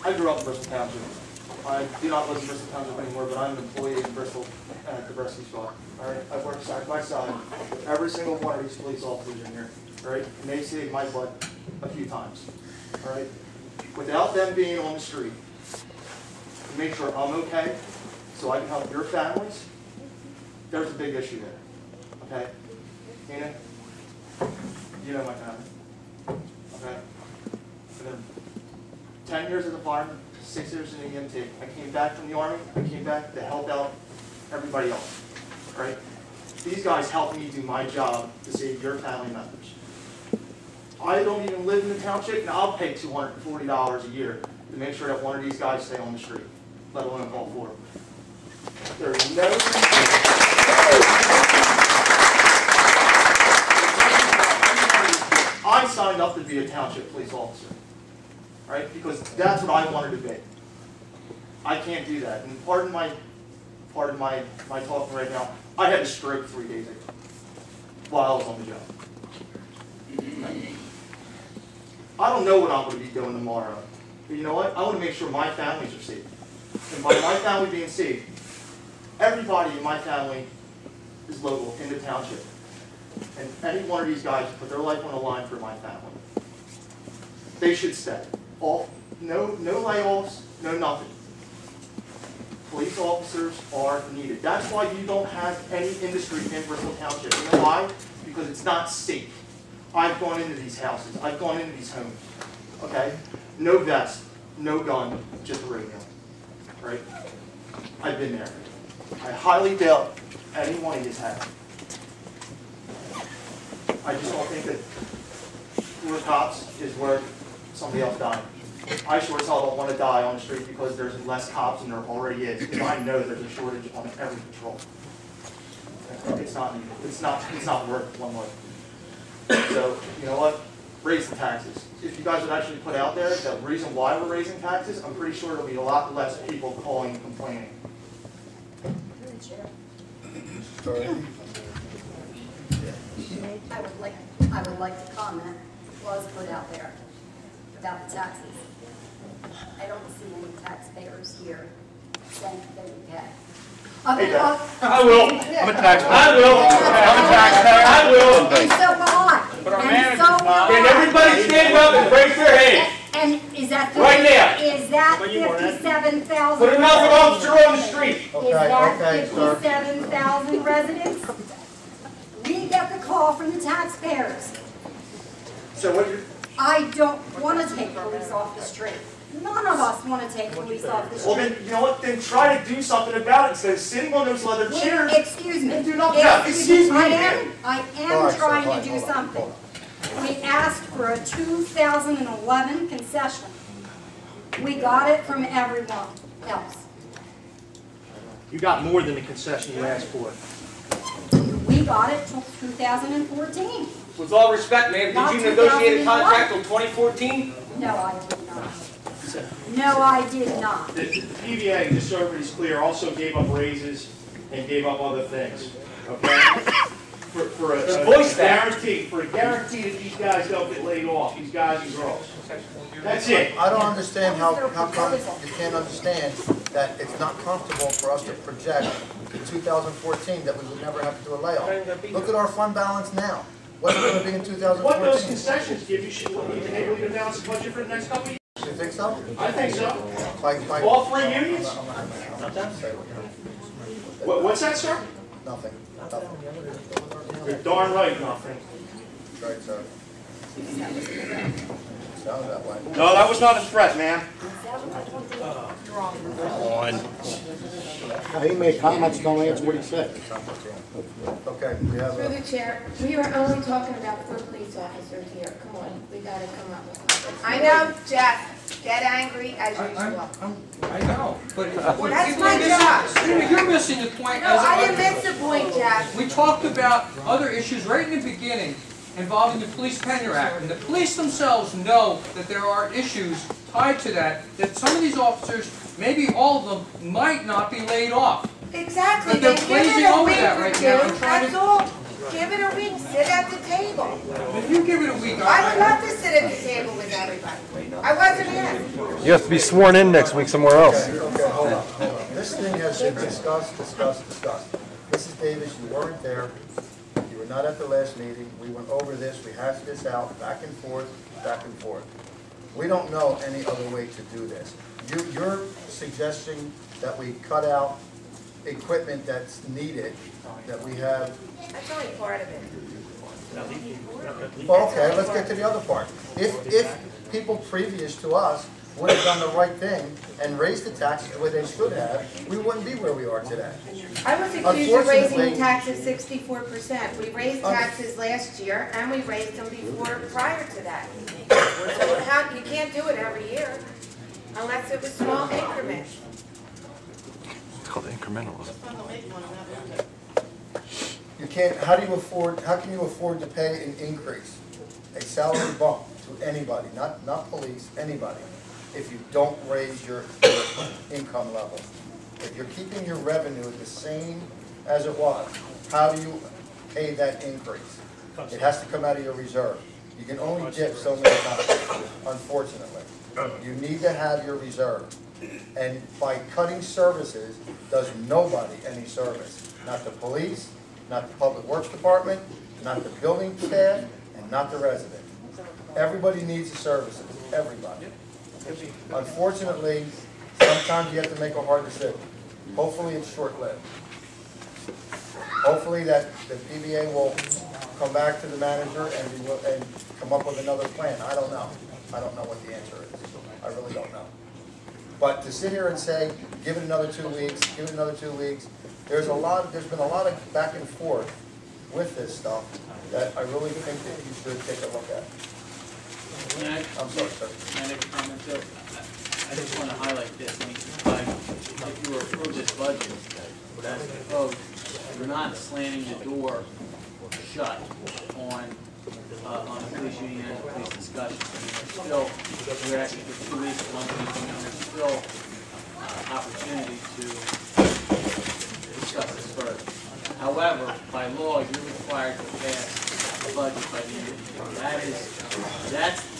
I grew up in Bristol Township. I do not live in Bristol Township anymore, but I'm an employee in Bristol at the rescue squad. All right, I've worked side by side with every single one of these police officers in here. All right, and they saved my butt a few times. All right, without them being on the street, to make sure I'm okay, so I can help your families, there's a big issue there. Okay, Tina, you know my family. Okay, I've been 10 years as a fireman, 6 years in the EMT. I came back from the Army. I came back to help out everybody else. Right? These guys helped me do my job to save your family members. I don't even live in the township, and I'll pay $240 a year to make sure that one of these guys stay on the street, let alone call for them. There's no reason. I signed up to be a township police officer, right? Because that's what I wanted to be. I can't do that. And pardon my talking right now. I had a stroke 3 days ago while I was on the job. Okay. I don't know what I'm going to be doing tomorrow. But you know what? I want to make sure my families are safe. And by my family being safe, everybody in my family is local in the township. And any one of these guys put their life on the line for my family. They should stay. No layoffs, no nothing. Police officers are needed. That's why you don't have any industry in Bristol Township. You know why? Because it's not safe. I've gone into these houses. I've gone into these homes. Okay? No vest, no gun, just a radio. Right? I've been there. I highly doubt any one of these have. I just don't think that fewer cops is worth somebody else dying. I sure as hell don't want to die on the street because there's less cops than there already is. Because I know there's a shortage on every patrol. It's not worth one life. So, you know what? Raise the taxes. If you guys would actually put out there the reason why we're raising taxes, I'm pretty sure there'll be a lot less people calling and complaining. I would like to comment what was put out there about the taxes. I don't see any taxpayers here saying that they pay. I will. I'm a taxpayer. I will. I'm a taxpayer. I will. And so will I. But our And so will I. Can everybody stand up and raise their hand? And is that Right now. Is that 57,000? Put another officer on the street. Is that 57,000 residents? We get the call from the taxpayers. So what you're... I don't want to take police off the street. None of us want to take police off the Well, street. then, you know what? Then try to do something about it instead of sitting on those leather chairs. Excuse me. And do nothing. Excuse me. I am trying to do something. We asked for a 2011 concession. We got it from everyone else. You got more than the concession you asked for. We got it till 2014. With all respect, ma'am, Not did you negotiate a 2001? contract till 2014? No, I did not. No, I did not. The PVA, just so everybody's clear, also gave up raises and gave up other things. Okay? For a guarantee that these guys don't get laid off, these guys and girls. That's it. I don't understand how come you can't understand that it's not comfortable for us to project in 2014 that we would never have to do a layoff. Look at our fund balance now. What's it going to be in 2014? What those concessions give you should enable you to balance the budget for the next couple of years. You think so? I think so. Like All three unions? What's that, sir? Nothing. You're darn right, nothing. That's right, sir. Sounds that way. No, that was not a threat, man. He made comments, don't answer what he said. Okay, we have Through the chair, we are only talking about 4 police officers here. Come on, we gotta come up with something. I know, Jeff, get angry as usual. I know, but That's my job. you're missing the point. No, I didn't miss the point, Jeff. We talked about other issues right in the beginning involving the Police Tenure Act, and the police themselves know that there are issues tied to that some of these officers, maybe all of them, might not be laid off. Exactly. But they're They give glazing it a over week that or right two, now and trying that's to- all. Give it a week, sit at the table. If you give it a week, I would love to sit at the table with everybody. I wasn't asked. You have to be sworn in next week somewhere else. Okay, hold on. This thing has been discussed. Mrs. Davis, you weren't there. You were not at the last meeting. We went over this, we hashed this out, back and forth, back and forth. We don't know any other way to do this. You're suggesting that we cut out equipment that's needed, that we have. That's only part of it. Well, okay, let's get to the other part. If people previous to us would have done the right thing and raised the taxes the way they should have, we wouldn't be where we are today. I was accused of raising the taxes 64%. We raised taxes last year, and we raised them prior to that. So you can't do it every year, unless it was small increments. It's called incrementalism. You can't, how can you afford to pay an increase, a salary bump to anybody, not police, anybody, if you don't raise your income level? If you're keeping your revenue the same as it was, how do you pay that increase? It has to come out of your reserve. You can only dip so many times, unfortunately. You need to have your reserve. And by cutting services, does nobody any service. Not the police, not the public works department, not the building staff, and not the resident. Everybody needs the services, everybody. Unfortunately, sometimes you have to make a hard decision. Hopefully it's short-lived. Hopefully that the PBA will come back to the manager and come up with another plan. I don't know. I don't know what the answer is. I really don't know. But to sit here and say, give it another 2 weeks, give it another 2 weeks, there's been a lot of back and forth with this stuff that I really think that you should take a look at. I'm sorry, sir. Can I make a comment, Joe? I just want to highlight this. I mean, if you approve this budget, that's proposed, we're not slamming the door shut on the police union and the police discussion. I mean, we're asking for 2 weeks, 1 week, and there's still opportunity to discuss this further. However, by law, you're required to pass the budget by the end of the year.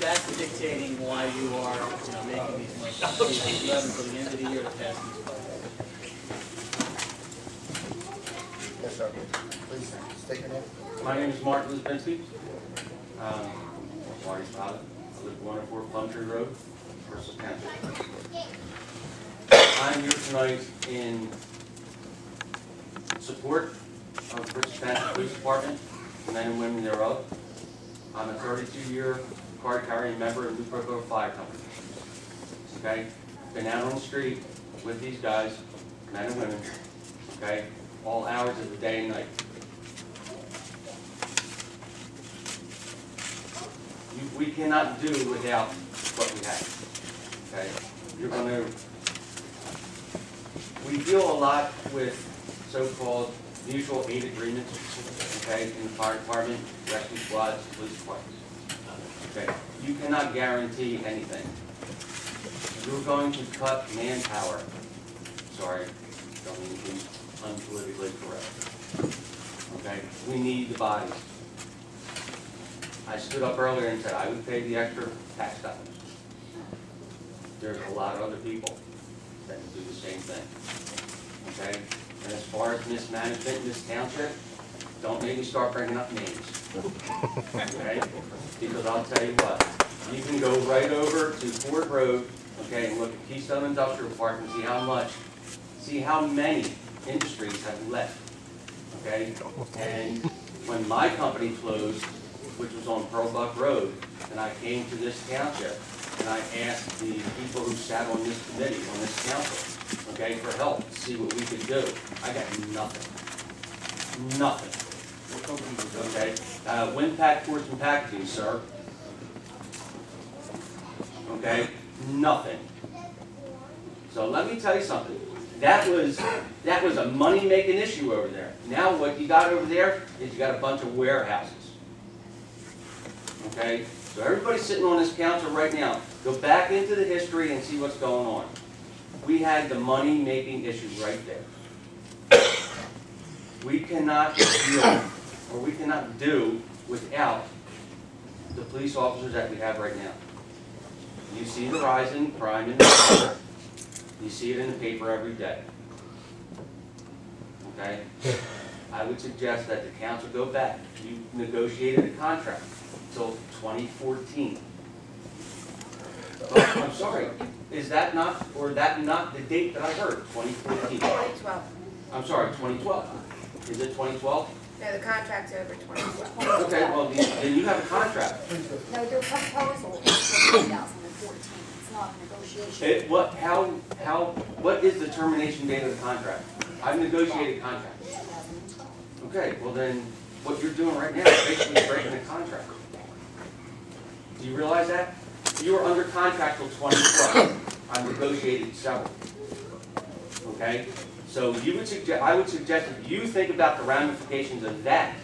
That's dictating why you are, making these motions. You have until the end of the year to pass these budgets. Yes, sir. Please state your name. My name is Mark Lisbensky. Marty's father. I live 104 Plumtree Road, Bristol Township. I'm here tonight in support of the Bristol Township Police Department, the men and women thereof. I'm a 32-year card-carrying member of the PART5 Fire Company. Okay? Been out on the street with these guys, men and women, okay, all hours of the day and night. We cannot do without what we have. Okay? You're going to. We deal a lot with so-called mutual aid agreements. Okay, in the fire department, rescue squads, police departments. Okay, you cannot guarantee anything. You're going to cut manpower. Sorry, don't mean to be unpolitically correct. Okay, we need the bodies. I stood up earlier and said I would pay the extra tax dollars. There's a lot of other people that do the same thing. Okay, and as far as mismanagement in this township, don't make me start bringing up names. Okay, because I'll tell you what, you can go right over to Ford Road, okay, and look at Keystone Industrial Park and see how many industries have left. Okay, and when my company closed, which was on Pearl Buck Road, and I came to this township, and I asked the people who sat on this committee, on this council, okay, for help, to see what we could do. I got nothing. Nothing. Okay? Winpack Ports and Packaging, sir. Okay? Nothing. So let me tell you something. That was a money-making issue over there. Now what you got over there is you got a bunch of warehouses. Okay? So everybody sitting on this council right now, go back into the history and see what's going on. We had the money-making issue right there. We cannot deal, or we cannot do without the police officers that we have right now. You see the rise in crime in the paper. You see it in the paper every day. Okay? I would suggest that the council go back. You negotiated a contract until 2014. Oh, I'm sorry, is that not, or that not the date that I heard, 2014? 2012. I'm sorry, 2012. Is it 2012? No, the contract's over 2012. Okay, well, then you have a contract. No, their proposal is for 2014, it's not a negotiation. What is the termination date of the contract? I've negotiated a contract. 2012. Okay, well then, what you're doing right now is basically breaking the contract. Do you realize that? You were under contract till 2012. I negotiated several. Okay? So I would suggest that you think about the ramifications of that.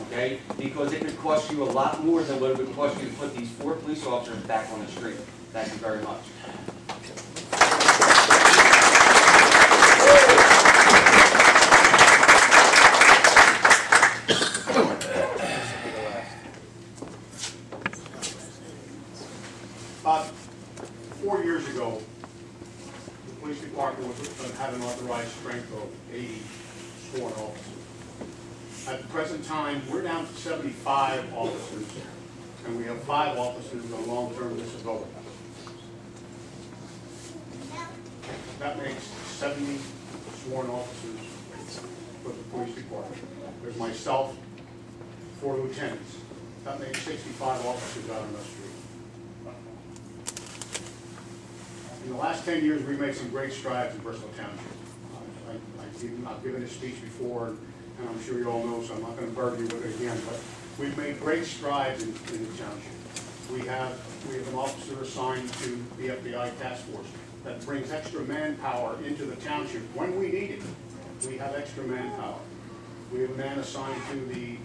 Okay? Because it could cost you a lot more than what it would cost you to put these 4 police officers back on the street. Thank you very much. About 4 years ago, the police department had an authorized strength of 80 sworn officers. At the present time, we're down to 75 officers, and we have 5 officers on long-term disability. That makes 70 sworn officers for the police department. There's myself, 4 lieutenants. That makes 65 officers out on the street. In the last 10 years, we've made some great strides in Bristol Township. I've given this speech before, and I'm sure you all know, so I'm not going to burden you with it again, but we've made great strides in the township. We have an officer assigned to the FBI task force that brings extra manpower into the township when we need it. We have extra manpower. We have a man assigned to the